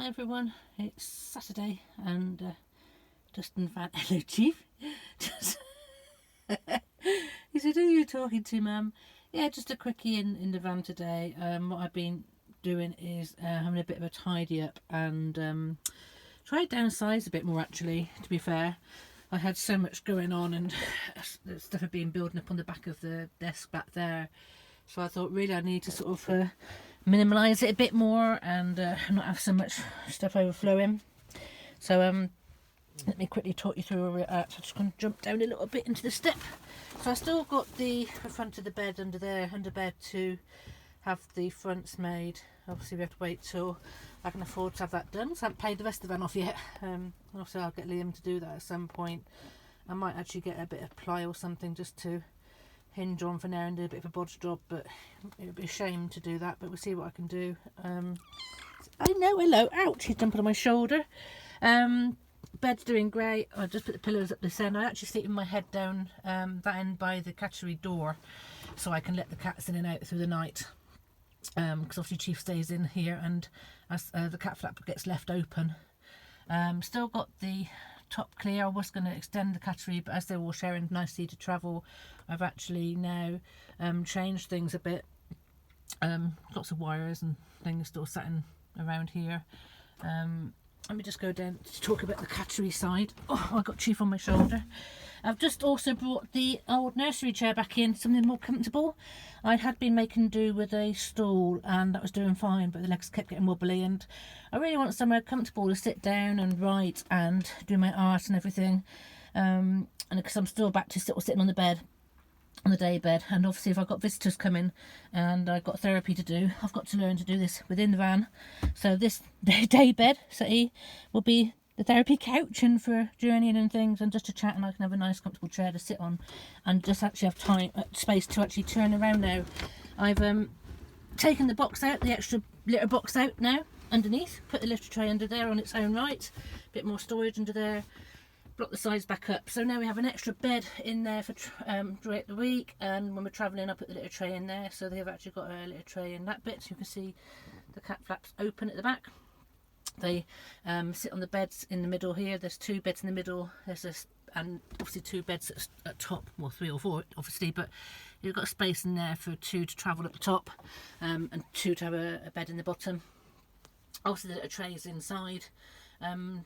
Hi everyone, it's Saturday and Dustin van hello Chief. He said, who are you talking to, ma'am? Yeah, just a quickie in the van today. What I've been doing is having a bit of a tidy up and try to downsize a bit more, actually, to be fair. I had so much going on and stuff had been building up on the back of the desk back there. So I thought really I need to sort of minimalise it a bit more and not have so much stuff overflowing. So let me quickly talk you through where we're at. I'm just going to jump down a little bit into the step. So I still got the front of the bed under bed to have the fronts made. Obviously we have to wait till I can afford to have that done, so I haven't paid the rest of the van off yet. Obviously I'll get Liam to do that at some point. I might actually get a bit of ply or something just to hinge on for now and do a bit of a bodge job, but it would be a shame to do that, but we'll see what I can do. I know, hello, ouch, he's jumping on my shoulder. Bed's doing great. I just put the pillows up this end. I actually sleep with my head down that end by the catchery door so I can let the cats in and out through the night, because obviously Chief stays in here and as the cat flap gets left open. Still got the top clear. I was going to extend the catchery, but as they're all sharing nicely to travel, I've actually now changed things a bit. Lots of wires and things still sitting around here. Let me just go down to talk about the catchery side. Oh, I got Chief on my shoulder. I've just also brought the old nursery chair back in, something more comfortable. I had been making do with a stool and that was doing fine, but the legs kept getting wobbly and I really want somewhere comfortable to sit down and write and do my art and everything. And because I'm still back to sitting on the bed, on the day bed, and obviously if I've got visitors coming and I've got therapy to do, I've got to learn to do this within the van. So this day bed settee will be the therapy couch and for journeying and things and just to chat, and I can have a nice comfortable chair to sit on and just actually have time space to actually turn around now. I've taken the box out, the extra litter box out now underneath, put the litter tray under there on its own right, a bit more storage under there, block the sides back up, so now we have an extra bed in there for throughout the week, and when we're travelling I put the litter tray in there, so they've actually got a litter tray in that bit, so you can see the cat flaps open at the back. They sit on the beds in the middle here. There's two beds in the middle, there's this, and obviously two beds at top, well 3 or 4 obviously, but you've got space in there for 2 to travel at the top, and 2 to have a bed in the bottom. Also the litter tray is inside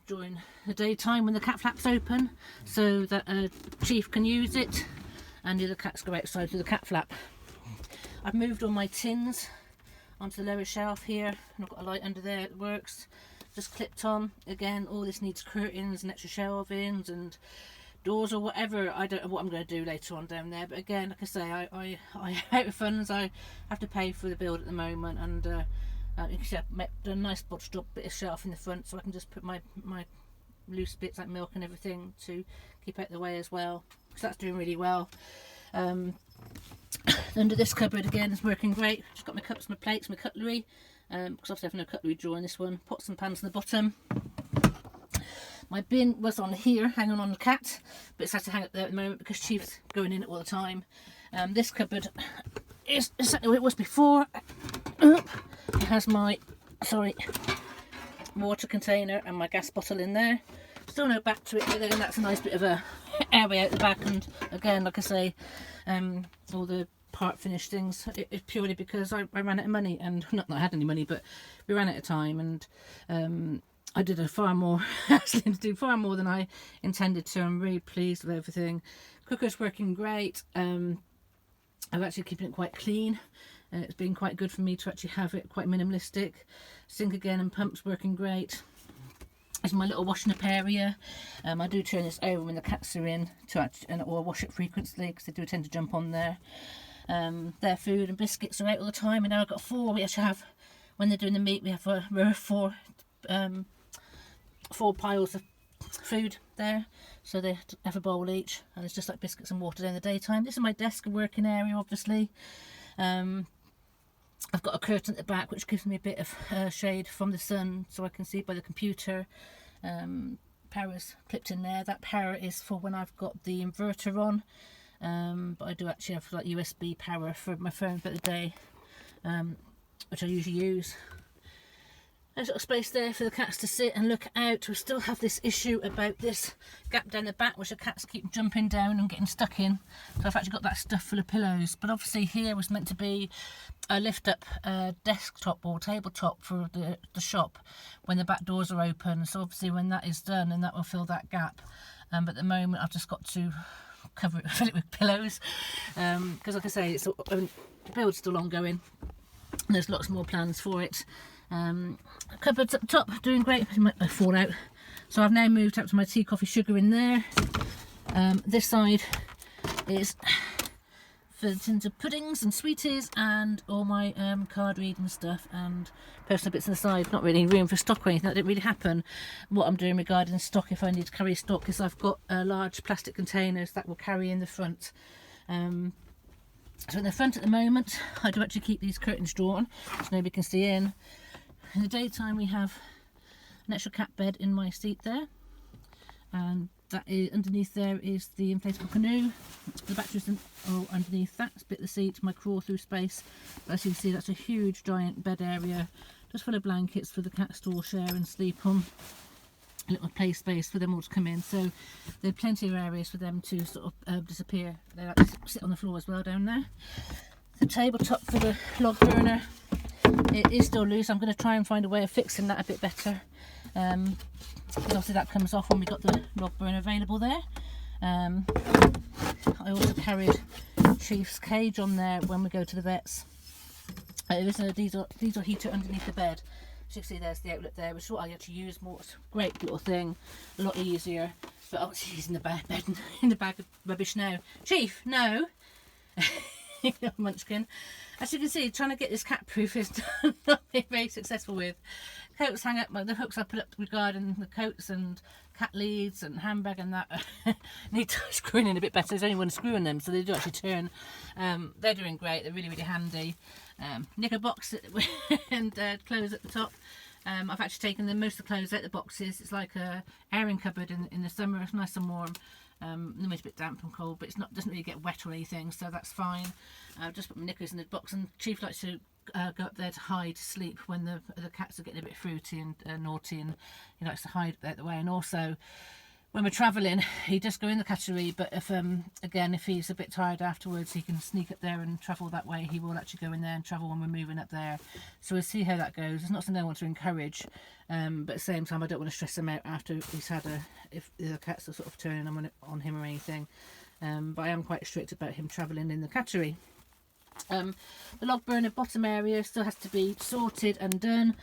during the daytime when the cat flaps open, so that Chief can use it and the other cats go outside through the cat flap. I've moved all my tins onto the lower shelf here and I've got a light under there that works, just clipped on. Again, all this needs curtains and extra shelvings and doors or whatever. I don't know what I'm going to do later on down there, but again, like I say, I out of funds, I have to pay for the build at the moment, and you can see I've done a nice botched up bit of shelf in the front so I can just put my loose bits like milk and everything to keep out the way as well, so that's doing really well. Under this cupboard again is working great. Just got my cups, my plates, my cutlery, because obviously I have no cutlery drawer in this one. Pots and pans on the bottom. My bin was on here hanging on the cat, but it's had to hang up there at the moment because Chief's going in it all the time. This cupboard is exactly what it was before. It has my water container and my gas bottle in there. Still no back to it, but then that's a nice bit of a airway out the back. And again, like I say, all the part finished things, it's purely because I ran out of money, and not that I had any money, but we ran out of time, and I did to do far more than I intended to. I'm really pleased with everything. Cooker's working great. I'm actually keeping it quite clean. It's been quite good for me to actually have it quite minimalistic. Sink again and pump's working great. This is my little washing up area. I do turn this over when the cats are in or wash it frequently because they do tend to jump on there. Their food and biscuits are out all the time, and now I've got 4. We actually have, when they're doing the meat, we have 4 piles of food there, so they have a bowl each, and it's just like biscuits and water in the daytime. This is my desk and working area, obviously. I've got a curtain at the back which gives me a bit of shade from the sun so I can see by the computer. Power's clipped in there. That power is for when I've got the inverter on, but I do actually have like USB power for my phone for the day, which I usually use. There's a little space there for the cats to sit and look out. We still have this issue about this gap down the back, which the cats keep jumping down and getting stuck in. So I've actually got that stuff full of pillows. But obviously here was meant to be a lift-up desktop or tabletop for the shop when the back doors are open. So obviously when that is done, then that will fill that gap. But at the moment I've just got to fill it with pillows. Because like I say, the build's still ongoing. And there's lots more plans for it. Cupboards up the top doing great. It might fall out. So I've now moved up to my tea, coffee, sugar in there. This side is for the tins of puddings and sweeties and all my card reading stuff and personal bits on the side. Not really room for stock or anything. That didn't really happen. What I'm doing regarding stock, if I need to carry stock, is I've got large plastic containers that will carry in the front. So in the front at the moment, I do actually keep these curtains drawn so nobody can see in. In the daytime we have an extra cat bed in my seat there, and that is underneath there is the inflatable canoe. The batteries are underneath that bit of the seat, my crawl through space. But as you can see, that's a huge giant bed area just full of blankets for the cats to all share and sleep on. A little play space for them all to come in, so there are plenty of areas for them to sort of disappear. They like to sit on the floor as well down there. The tabletop for the log burner, it is still loose. I'm going to try and find a way of fixing that a bit better. Obviously that comes off when we got the log burner available there. I also carried Chief's cage on there when we go to the vets. There is a diesel heater underneath the bed. As you can see, there's the outlet there, which is what I actually use more. It's a great little thing, a lot easier. But oh, he's in the bed in the bag of rubbish now. Chief, no. Munchkin. As you can see, trying to get this cat proof is not very successful with. Coats hang up, the hooks I put up regarding the coats and cat leads and handbag and that need to screw in a bit better. There's only one screw in them, so they do actually turn. They're doing great, they're really, really handy. Knicker box and clothes at the top. I've actually taken most of the clothes out of the boxes. It's like a airing cupboard in the summer. It's nice and warm. It's a bit damp and cold, but doesn't really get wet or anything, so that's fine. I've just put my knickers in the box, and Chief likes to go up there to hide, sleep when the cats are getting a bit fruity and naughty, and he likes to hide out the way. And also when we're travelling, he does go in the cattery, but if he's a bit tired afterwards, he can sneak up there and travel that way. He will actually go in there and travel when we're moving up there. So we'll see how that goes. It's not something I want to encourage, but at the same time I don't want to stress him out after he's had if the cats are sort of turning on him or anything. But I am quite strict about him travelling in the cattery. The log burner bottom area still has to be sorted and done.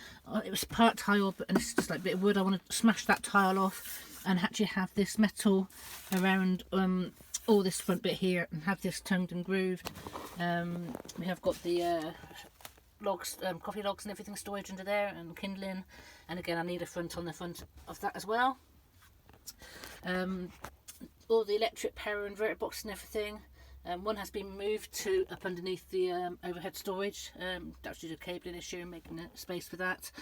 It was part tile, and it's just like a bit of wood. I want to smash that tile off and actually have this metal around all this front bit here and have this tongued and grooved. We have got the logs, coffee logs and everything storage under there, and kindling, and again I need a front on the front of that as well. All the electric power inverter box and everything. One has been moved to up underneath the overhead storage. That's due to a cabling issue, making a space for that.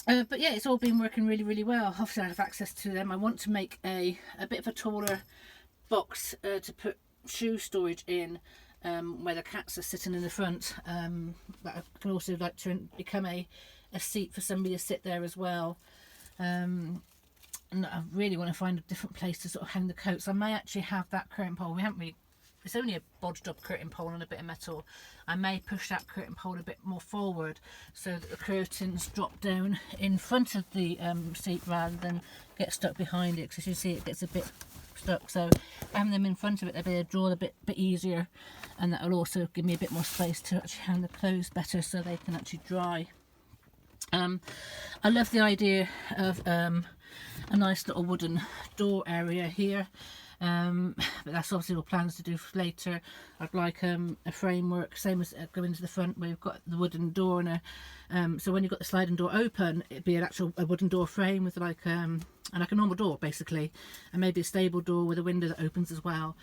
But yeah, it's all been working really, really well. Obviously I have access to them. I want to make a bit of a taller box to put shoe storage in, where the cats are sitting in the front. But I can also like to become a seat for somebody to sit there as well. And I really want to find a different place to sort of hang the coats. I may actually have that curtain pole. It's only a bodged up curtain pole and a bit of metal. I may push that curtain pole a bit more forward so that the curtains drop down in front of the seat rather than get stuck behind it, because as you see it gets a bit stuck. So having them in front of it, they'll be able to draw a bit easier, and that will also give me a bit more space to actually hang the clothes better so they can actually dry. I love the idea of a nice little wooden door area here. But that's obviously all plans to do for later. I'd like a framework, same as going to the front where you've got the wooden door, and so when you've got the sliding door open, it'd be a wooden door frame with like a normal door basically, and maybe a stable door with a window that opens as well.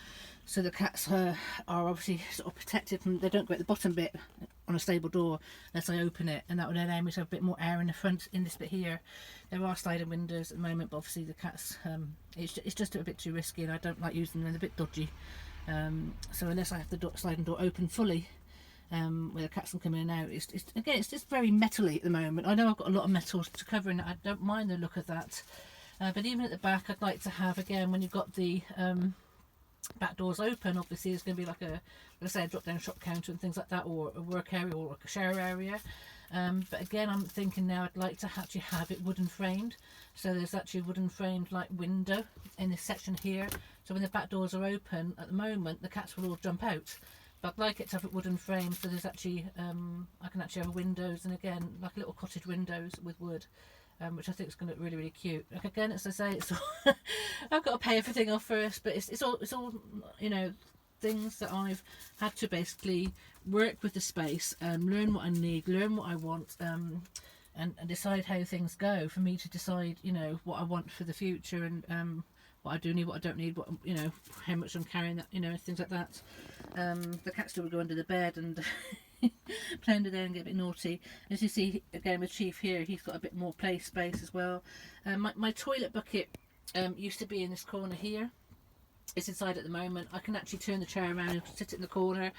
So the cats are obviously sort of protected from, they don't go at the bottom bit on a stable door unless I open it, and that would allow me to have a bit more air in the front in this bit here. There are sliding windows at the moment, but obviously the cats, it's just a bit too risky, and I don't like using them, they're a bit dodgy. So unless I have the sliding door open fully, where the cats can come in and out. Again, it's just very metally at the moment. I know I've got a lot of metals to cover in it. I don't mind the look of that. But even at the back, I'd like to have, again, when you've got the back doors open, obviously there's going to be like let's say a drop down shop counter and things like that, or a work area or like a shower area. But again, I'm thinking now I'd like to actually have it wooden framed. So there's actually a wooden framed like window in this section here. So when the back doors are open, at the moment the cats will all jump out. But I'd like it to have it wooden framed, so there's actually I can actually have windows, and again like little cottage windows with wood. Which I think is going to look really, really cute. Like again, as I say, it's all I've got to pay everything off first, but it's all you know, things that I've had to basically work with the space, learn what I need, learn what I want, and decide how things go for me to decide, you know, what I want for the future, and what I do need, what I don't need, what, you know, how much I'm carrying, that, you know, things like that. The cat still would go under the bed and play under there and get a bit naughty. As you see again with Chief here, he's got a bit more play space as well. My toilet bucket used to be in this corner here. It's inside at the moment. I can actually turn the chair around and sit it in the corner.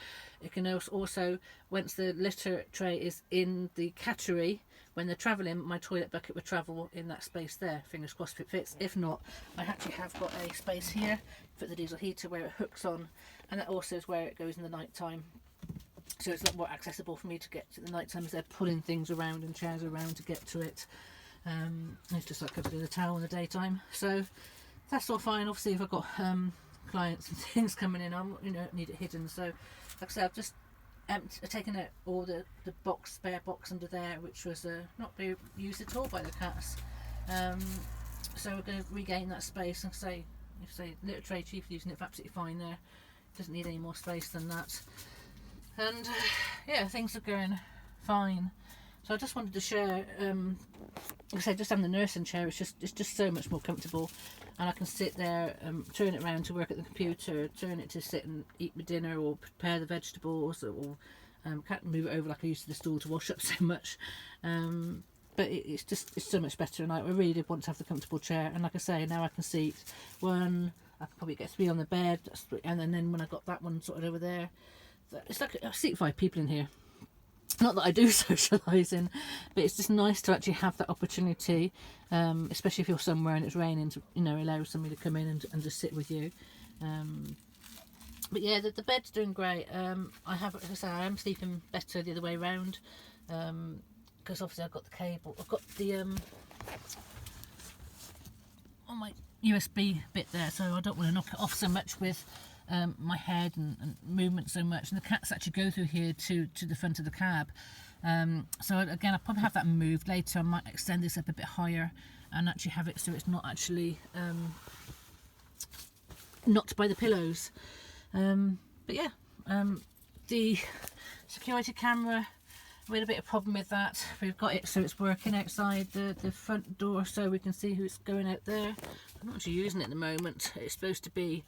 It can also, once the litter tray is in the cattery, when they're travelling, my toilet bucket would travel in that space there. Fingers crossed if it fits. If not, I actually have got a space here for the diesel heater where it hooks on, and that also is where it goes in the night time. So it's a lot more accessible for me to get to the night time as they're pulling things around and chairs around to get to it. It's just like covering the towel in the daytime. So that's all fine. Obviously, if I've got clients and things coming in, I'm, you know, need it hidden. So like I said, I've just taken out all the spare box under there, which was not being used at all by the cats. So we're going to regain that space, and say litter tray, Chief using it absolutely fine there. Doesn't need any more space than that. And yeah, things are going fine. So I just wanted to share, like I said, just having the nursing chair, it's just so much more comfortable, and I can sit there, turn it around to work at the computer, turn it to sit and eat my dinner or prepare the vegetables, or can't move it over like I used to the stool to wash up so much. But it's so much better, and I really did want to have the comfortable chair. And like I say, now I can seat one, I can probably get 3 on the bed, and then when I got that one sorted over there, it's like I seat 5 people in here. Not that I do socialise in, but it's just nice to actually have that opportunity, especially if you're somewhere and it's raining, to, you know, allow somebody to come in and just sit with you. But yeah, the bed's doing great. I am sleeping better the other way around, because obviously I've got the cable. I've got the on my USB bit there, so I don't want to knock it off so much with my head and movement so much, and the cats actually go through here to the front of the cab. So again, I'll probably have that moved later. I might extend this up a bit higher and actually have it so it's not actually knocked by the pillows. But yeah, the security camera, we had a bit of problem with that. We've got it so it's working outside the front door, so we can see who's going out there. I'm not actually using it at the moment. It's supposed to be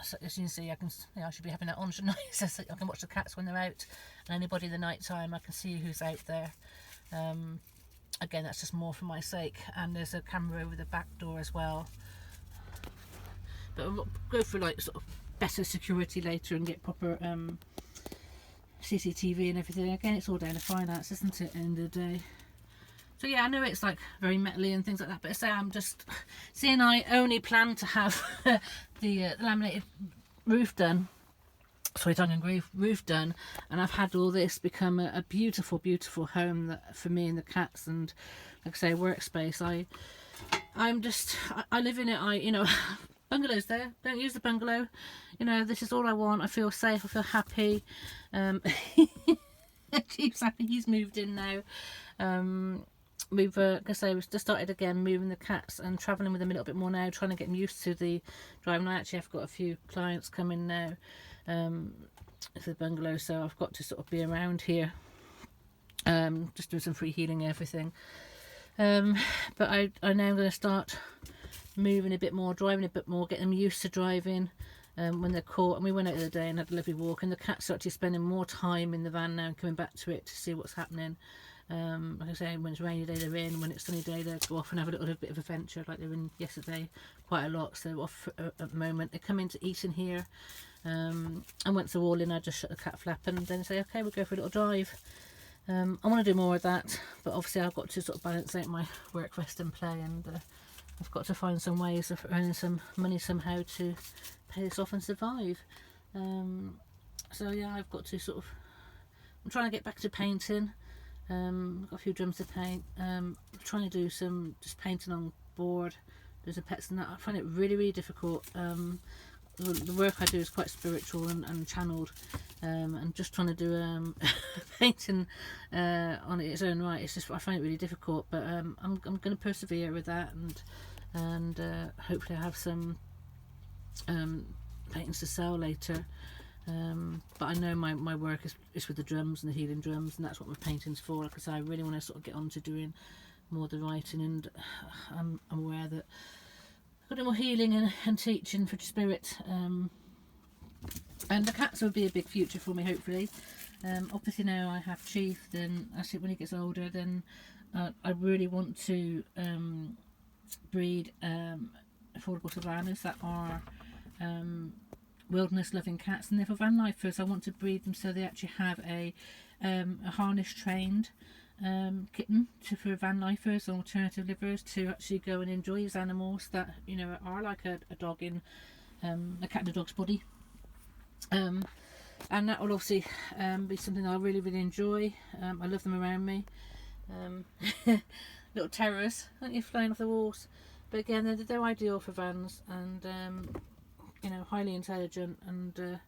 so as you can see, I should be having that on, shouldn't I? So I can watch the cats when they're out, and anybody in the night time I can see who's out there. Again, that's just more for my sake. And there's a camera over the back door as well, but we'll go for like sort of better security later and get proper CCTV and everything. Again, it's all down to finance, isn't it, at the end of the day? So yeah, I know it's like very metally and things like that, but I say I'm just seeing I only plan to have the laminated roof done, sorry, tongue and groove roof done, and I've had all this become a beautiful, beautiful home for me and the cats, and like I say, workspace. I live in it. You know, bungalow's there. Don't use the bungalow. You know, this is all I want. I feel safe. I feel happy. Chief's happy. He's moved in now. We've, like I say, we've just started again moving the cats and travelling with them a little bit more now, trying to get them used to the driving. I actually have got a few clients coming now to the bungalow, so I've got to sort of be around here, just doing some free healing and everything. But I now am going to start moving a bit more, driving a bit more, get them used to driving when they're caught. And we went out the other day and had a lovely walk, and the cats are actually spending more time in the van now and coming back to it to see what's happening. Like I say, when it's rainy day they're in, when it's sunny day they go off and have a little bit of adventure, like they were in yesterday quite a lot. So they're off at the moment. They come in to eat in here, And once they're all in, I just shut the cat flap and then say, okay, we'll go for a little drive. I want to do more of that, but obviously I've got to sort of balance out my work, rest and play, and I've got to find some ways of earning some money somehow to pay this off and survive. So yeah, I've got to sort of, I'm trying to get back to painting. I've got a few drums to paint. I'm trying to do some just painting on board. There's a pets and that. I find it really, really difficult. The work I do is quite spiritual and channeled, and just trying to do painting on its own right, it's just, I find it really difficult, but I'm going to persevere with that, and hopefully I have some paintings to sell later. But I know my work is with the drums and the healing drums, and that's what my painting's for. Like I say, I really want to sort of get on to doing more of the writing, and I'm aware that I've got to do more healing and teaching for spirit, and the cats will be a big future for me, hopefully. Obviously now I have Chief, then actually when he gets older, then I really want to breed affordable savannas that are wilderness loving cats, and they're for van lifers. I want to breed them so they actually have a harness trained kitten for van lifers or alternative livers to actually go and enjoy these animals that, you know, are like a dog in a cat in a dog's body. And that will obviously be something I really, really enjoy. I love them around me. Little terrors, aren't you, flying off the walls? But again, they're ideal for vans, and you know, highly intelligent, and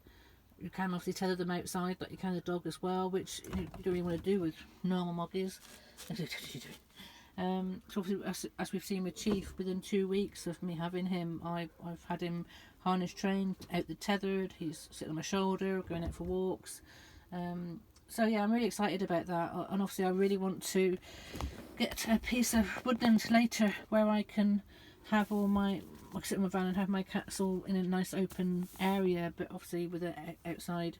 you can obviously tether them outside like you can a dog as well, which you don't really want to do with normal moggies. So obviously, as we've seen with Chief, within 2 weeks of me having him, I've had him harness trained, out the tethered, he's sitting on my shoulder, going out for walks. So yeah, I'm really excited about that, and obviously I really want to get a piece of woodland later where I can have all my, I can sit in my van and have my cats all in a nice open area, but obviously with an outside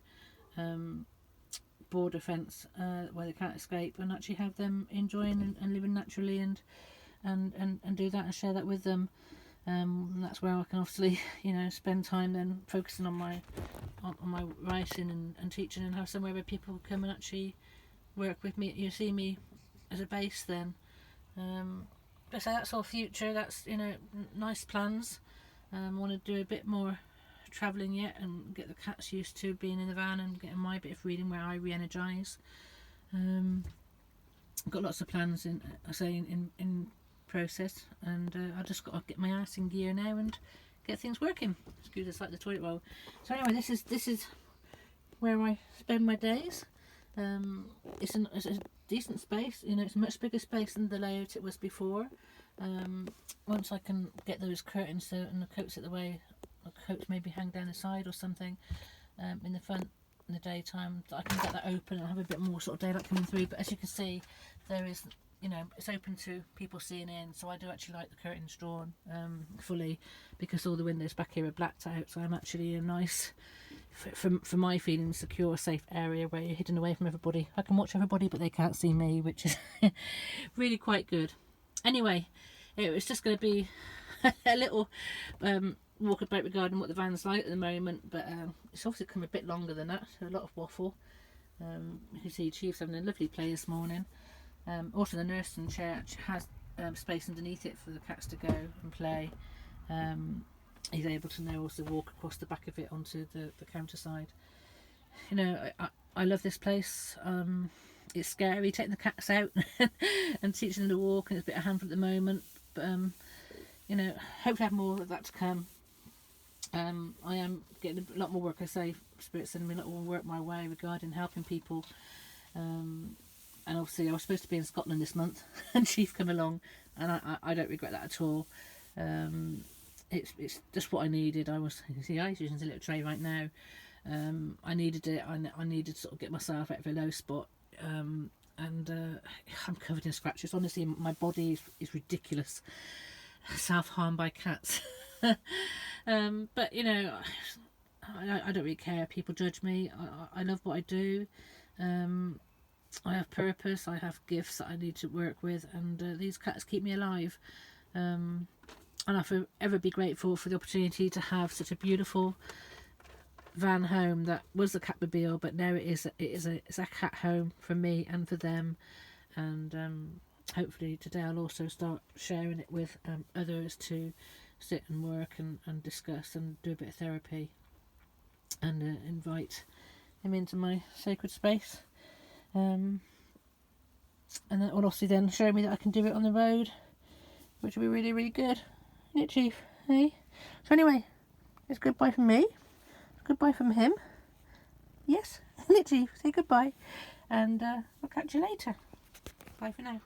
border fence where they can't escape, and actually have them enjoying and living naturally, and do that and share that with them. And that's where I can obviously, you know, spend time then focusing on my writing and teaching, and have somewhere where people come and actually work with me. You see me as a base then. But so that's all future. That's, you know, nice plans. I want to do a bit more travelling yet and get the cats used to being in the van and getting my bit of reading where I re-energise. I've got lots of plans in process, and I just got to get my ass in gear now and get things working. Excuse us, like the toilet roll. So anyway, this is where I spend my days. It's a decent space, you know, it's a much bigger space than the layout it was before. Once I can get those curtains and the coats at the way, the coats maybe hang down the side or something in the front in the daytime, I can get that open and have a bit more sort of daylight coming through. But as you can see, there is, you know, it's open to people seeing in, so I do actually like the curtains drawn fully, because all the windows back here are blacked out, so I'm actually in a nice, for my feeling, secure, safe area where you're hidden away from everybody. I can watch everybody but they can't see me, which is really quite good. Anyway, it was just going to be a little walk about regarding what the van's like at the moment, but it's obviously come a bit longer than that, so a lot of waffle. You can see Chief's having a lovely play this morning. Also the nursing chair has space underneath it for the cats to go and play. He's able to now also walk across the back of it onto the counter side. You know, I love this place. It's scary taking the cats out and teaching them to walk, and it's a bit of a handful at the moment, but you know, hopefully I have more of that to come. I am getting a lot more work, I say, Spirit sending me a lot more work my way regarding helping people. And obviously I was supposed to be in Scotland this month and Chief come along, and I don't regret that at all. It's just what I needed. You can see I'm using a little tray right now. I needed it. I needed to sort of get myself out of a low spot, and I'm covered in scratches. Honestly, my body is ridiculous. Self-harm by cats. But you know, I don't really care. People judge me. I love what I do. I have purpose, I have gifts that I need to work with, and these cats keep me alive. And I'll forever be grateful for the opportunity to have such a beautiful van home that was a Catmobile, but now it's a cat home for me and for them. And hopefully today I'll also start sharing it with others to sit and work and discuss and do a bit of therapy, and invite him into my sacred space. And that will obviously then show me that I can do it on the road, which will be really, really good. Isn't it, Chief? Hey? So anyway, it's goodbye from me. Goodbye from him. Yes? Isn't it, Chief? Say goodbye. And I'll catch you later. Bye for now.